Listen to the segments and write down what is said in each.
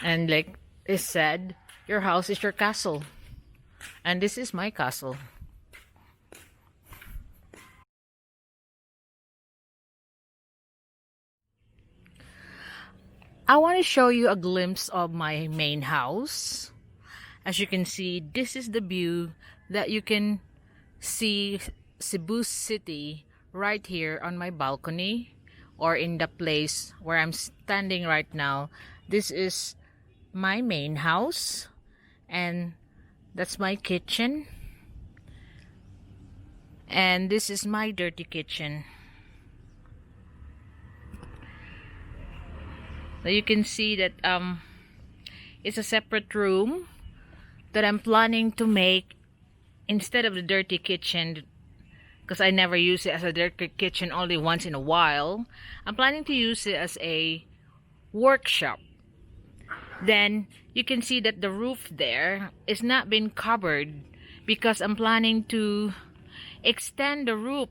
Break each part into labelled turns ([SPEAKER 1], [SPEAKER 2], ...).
[SPEAKER 1] And like it said, your house is your castle. And this is my castle. I want to show you a glimpse of my main house. As you can see, this is the view that you can see Cebu City right here on my balcony, or in the place where I'm standing right now. This is my main house, and that's my kitchen, and this is my dirty kitchen. So you can see that it's a separate room that I'm planning to make instead of the dirty kitchen, because I never use it as a dirty kitchen, only once in a while. I'm planning to use it as a workshop. Then you can see that the roof there is not been covered because I'm planning to extend the roof,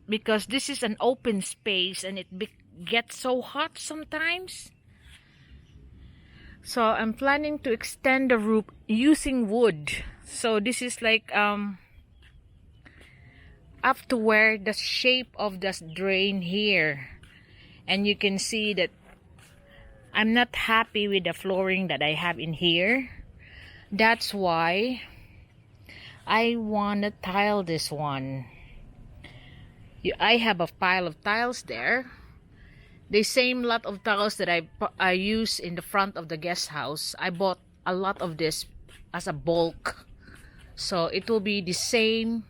[SPEAKER 1] because this is an open space and it gets so hot sometimes. So I'm planning to extend the roof using wood. So this is like up to where the shape of this drain here. And you can see that I'm not happy with the flooring that I have in here. That's why I want to tile this one. I have a pile of tiles there. The same lot of tiles that I use in the front of the guest house. I bought a lot of this as a bulk. So it will be the same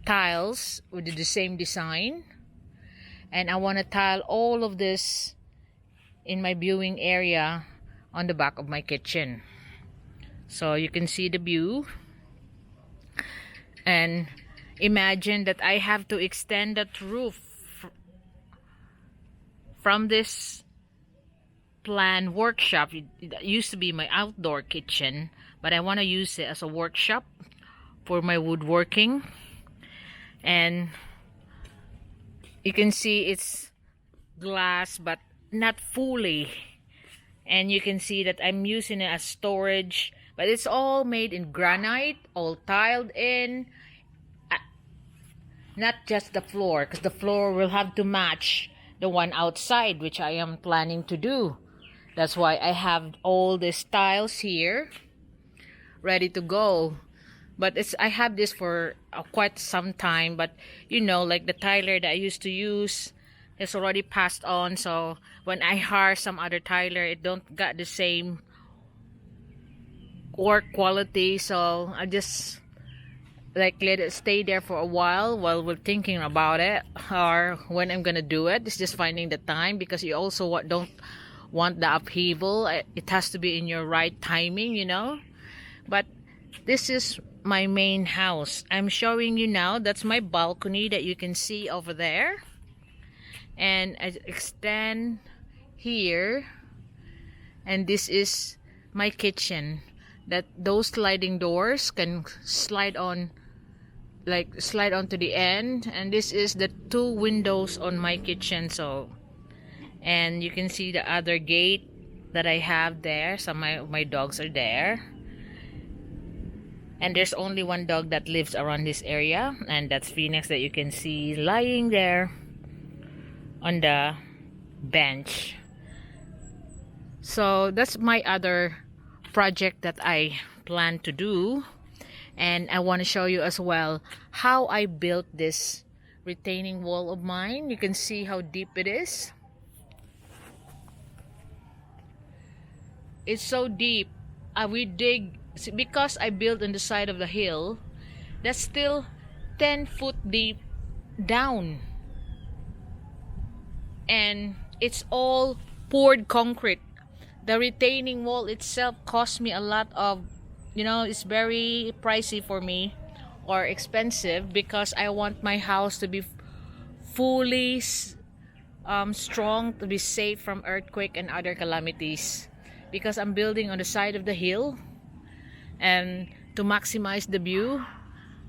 [SPEAKER 1] tiles with the same design. And I want to tile all of this in my viewing area on the back of my kitchen. So you can see the view. And imagine that I have to extend that roof from this planned workshop. It used to be my outdoor kitchen, but I want to use it as a workshop for my woodworking. And you can see it's glass, but not fully. And you can see that I'm using it as storage, but it's all made in granite, all tiled in. Not just the floor, because the floor will have to match the one outside, which I am planning to do. That's why I have all these tiles here ready to go. But I have this for quite some time, but you know, like the tiler that I used to use has already passed on. So when I hire some other tiler, it don't got the same work quality. So I just like let it stay there for a while we're thinking about it, or when I'm gonna do it. It's just finding the time, because you also don't want the upheaval. It has to be in your right timing, you know. But this is my main house. I'm showing you now. That's my balcony that you can see over there, and I extend here, and this is my kitchen. That those sliding doors can slide on, like slide onto the end, and this is the two windows on my kitchen. So, and you can see the other gate that I have there. Some of my dogs are there, and there's only one dog that lives around this area, and that's Phoenix, that you can see lying there on the bench. So that's my other project that I plan to do. And I want to show you as well how I built this retaining wall of mine. You can see how deep it is. It's so deep. We dig, because I built on the side of the hill, that's still 10 foot deep down. And it's all poured concrete. The retaining wall itself cost me a lot of, you know, it's very pricey for me, or expensive, because I want my house to be fully strong, to be safe from earthquake and other calamities, because I'm building on the side of the hill. And to maximize the view,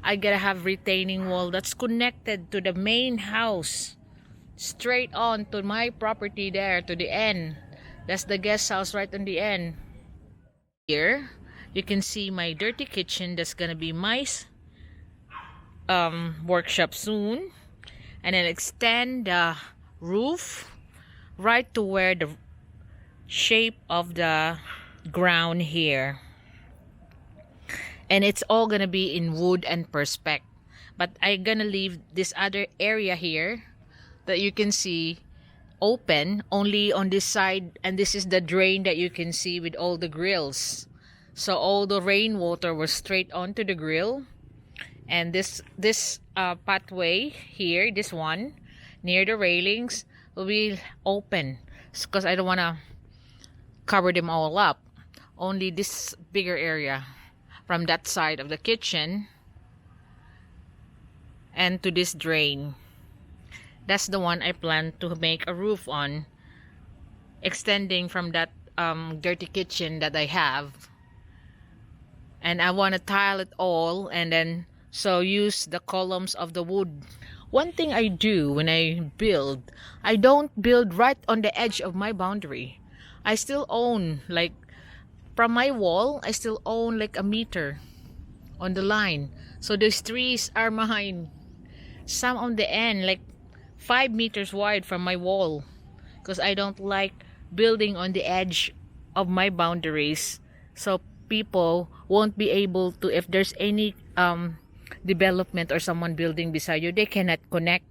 [SPEAKER 1] I gotta have retaining wall that's connected to the main house, straight on to my property there, to the end. That's the guest house right on the end. Here, you can see my dirty kitchen. That's gonna be my workshop soon. And then extend the roof right to where the shape of the ground here. And it's all gonna be in wood and perspex. But I'm gonna leave this other area here that you can see open only on this side, and this is the drain that you can see with all the grills. So all the rainwater was straight onto the grill, and this pathway here, this one near the railings, will be open because I don't want to cover them all up. Only this bigger area from that side of the kitchen and to this drain. That's the one I plan to make a roof on, extending from that dirty kitchen that I have. And I want to tile it all, and then so use the columns of the wood. One thing I do when I build, I don't build right on the edge of my boundary. I still own, like, from my wall, I still own like a meter on the line. So these trees are mine. Some on the end, like 5 meters wide from my wall, because I don't like building on the edge of my boundaries, so people won't be able to, if there's any development or someone building beside you, they cannot connect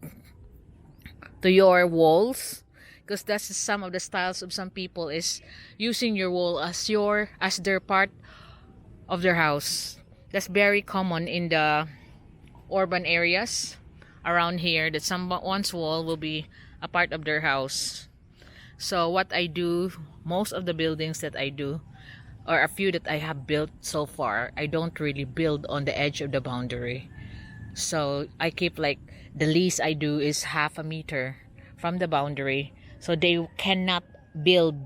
[SPEAKER 1] to your walls, because that's some of the styles of some people, is using your wall as their part of their house. That's very common in the urban areas around here, that someone's wall will be a part of their house. So what I do, most of the buildings that I do, or a few that I have built so far, I don't really build on the edge of the boundary. So I keep, like, the least I do is 1/2 meter from the boundary, so they cannot build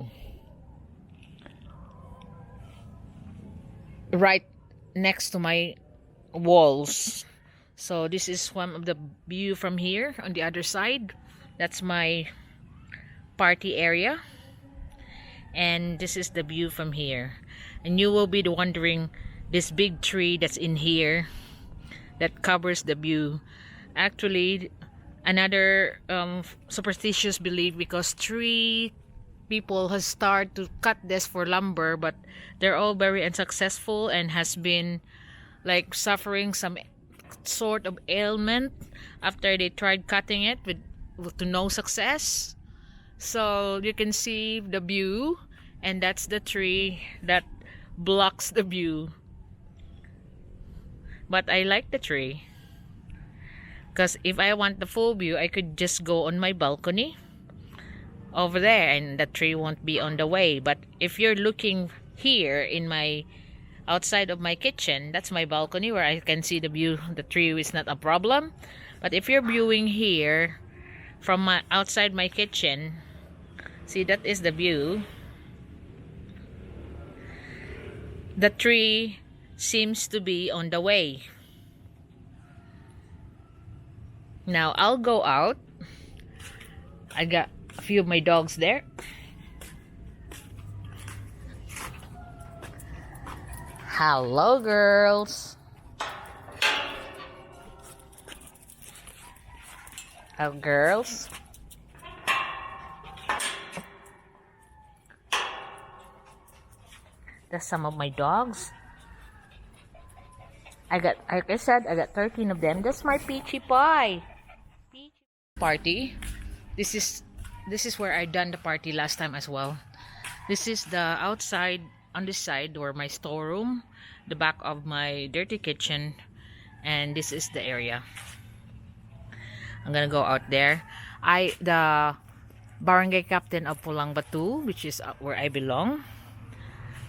[SPEAKER 1] right next to my walls. So this is one of the view from here on the other side. That's my party area, and this is the view from here. And you will be wondering, this big tree that's in here that covers the view, actually another superstitious belief, because 3 people has started to cut this for lumber, but they're all very unsuccessful and has been like suffering some sort of ailment after they tried cutting it with to no success. So you can see the view, and that's the tree that blocks the view. But I like the tree, because if I want the full view, I could just go on my balcony over there and the tree won't be on the way. But if you're looking here in my outside of my kitchen, that's my balcony where I can see the view. The tree is not a problem. But if you're viewing here from my outside my kitchen, see, that is the view. The tree seems to be on the way. Now I'll go out. I got a few of my dogs there. Hello, girls. Oh, girls. That's some of my dogs. Like I said, I got 13 of them. That's my peachy pie. Peachy party. This is where I done the party last time as well. This is the outside, on this side, where my storeroom, the back of my dirty kitchen, and this is the area. I'm gonna go out there. The barangay captain of Pulang Batu, which is where I belong,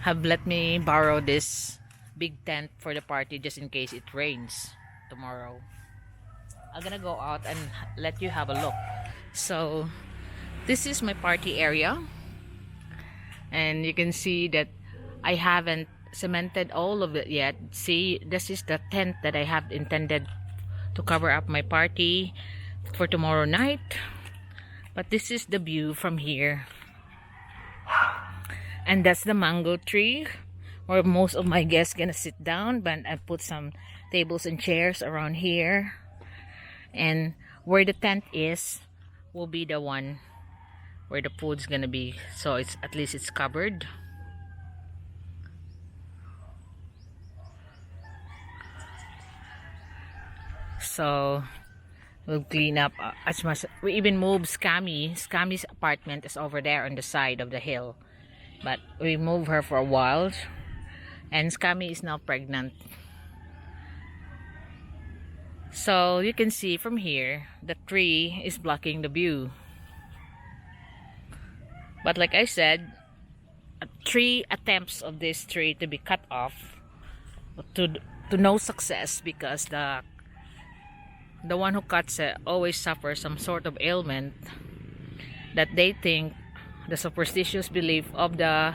[SPEAKER 1] have let me borrow this big tent for the party just in case it rains tomorrow. I'm gonna go out and let you have a look. So this is my party area, and you can see that I haven't cemented all of it yet. See, this is the tent that I have intended to cover up my party for tomorrow night. But this is the view from here. And that's the mango tree where most of my guests gonna sit down. But I put some tables and chairs around here, and where the tent is will be the one where the food's gonna be, so it's at least it's covered. So we'll clean up as much. We even moved Scammi's apartment is over there on the side of the hill, but we moved her for a while, and Scammy is now pregnant. So you can see from here the tree is blocking the view. But like I said, 3 attempts of this tree to be cut off to no success, because the one who cuts it always suffers some sort of ailment that they think, the superstitious belief of the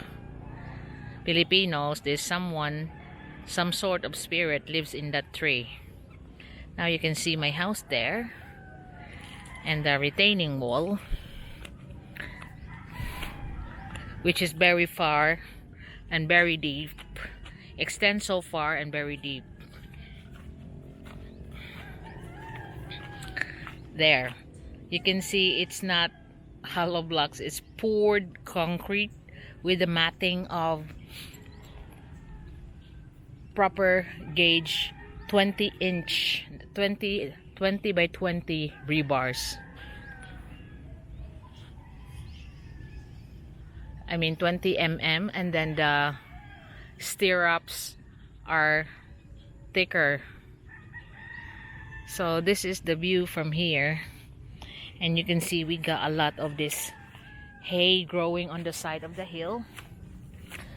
[SPEAKER 1] Filipinos, there's some sort of spirit lives in that tree. Now you can see my house there, and the retaining wall, which is very far and very deep, extends so far and very deep. There you can see it's not hollow blocks, it's poured concrete with the matting of proper gauge 20 by 20 rebars. I mean 20 mm, and then the stirrups are thicker. So this is the view from here, and you can see we got a lot of this hay growing on the side of the hill.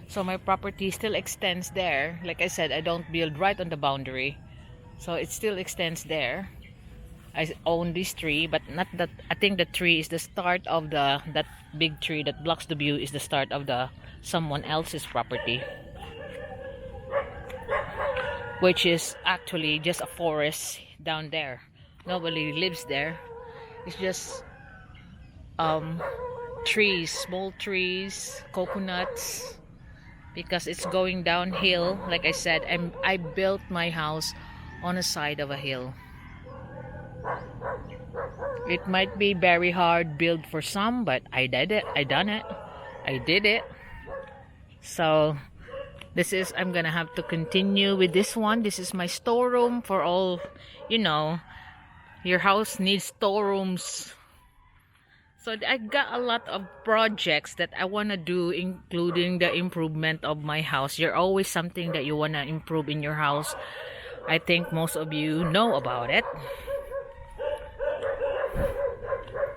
[SPEAKER 1] So my property still extends there. Like I said, I don't build right on the boundary, so it still extends there. I own this tree, but not that. I think the tree is the start of that big tree that blocks the view is the start of the someone else's property, which is actually just a forest down there. Nobody lives there. It's just trees, small trees, coconuts, because it's going downhill. Like I said, I built my house on the side of a hill. It might be very hard build for some, but I did it. I did it. So this is, I'm gonna have to continue with this one. This is my storeroom for all, you know, your house needs storerooms. So I got a lot of projects that I want to do, including the improvement of my house. You're always something that you want to improve in your house. I think most of you know about it.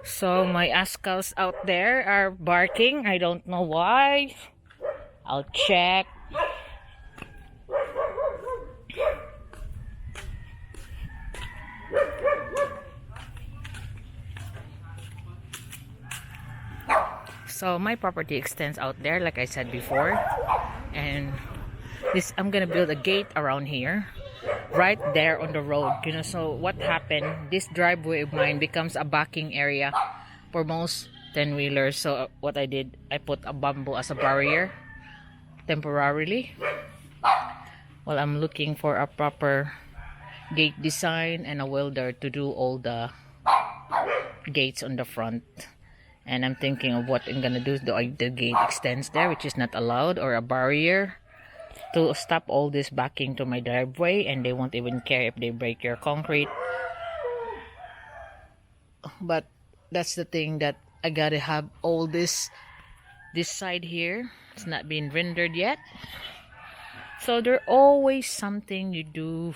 [SPEAKER 1] So my ascals out there are barking. I don't know why. I'll check. So my property extends out there, like I said before, and this, I'm gonna build a gate around here, right there on the road. You know, so what happened? This driveway of mine becomes a backing area for most 10-wheelers. So what I did, I put a bamboo as a barrier temporarily, while I'm looking for a proper gate design and a welder to do all the gates on the front. And I'm thinking of what I'm gonna do. The gate extends there, which is not allowed, or a barrier to stop all this backing to my driveway, and they won't even care if they break your concrete. But that's the thing, that I gotta have all this side here. It's not been rendered yet. So there's always something you do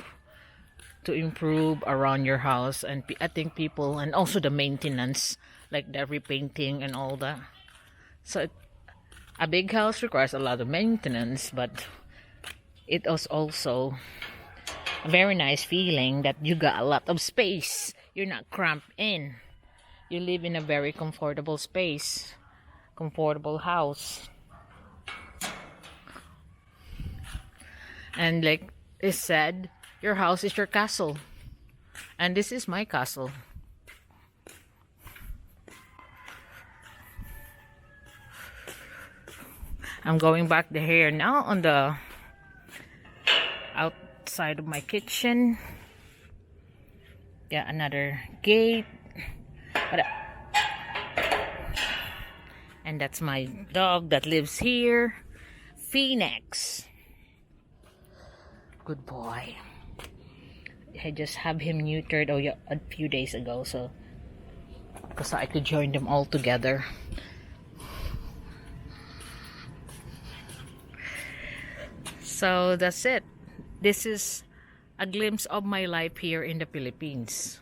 [SPEAKER 1] to improve around your house, and I think people, and also the maintenance, like the repainting and all that. So a big house requires a lot of maintenance, but it is also a very nice feeling that you got a lot of space. You're not cramped in. You live in a very comfortable space, comfortable house. And like it said, your house is your castle, and this is my castle. I'm going back the here now on the outside of my kitchen. Yeah, another gate. But, and that's my dog that lives here, Phoenix. Good boy. I just have him neutered a few days ago, so because I could join them all together. So that's it. This is a glimpse of my life here in the Philippines.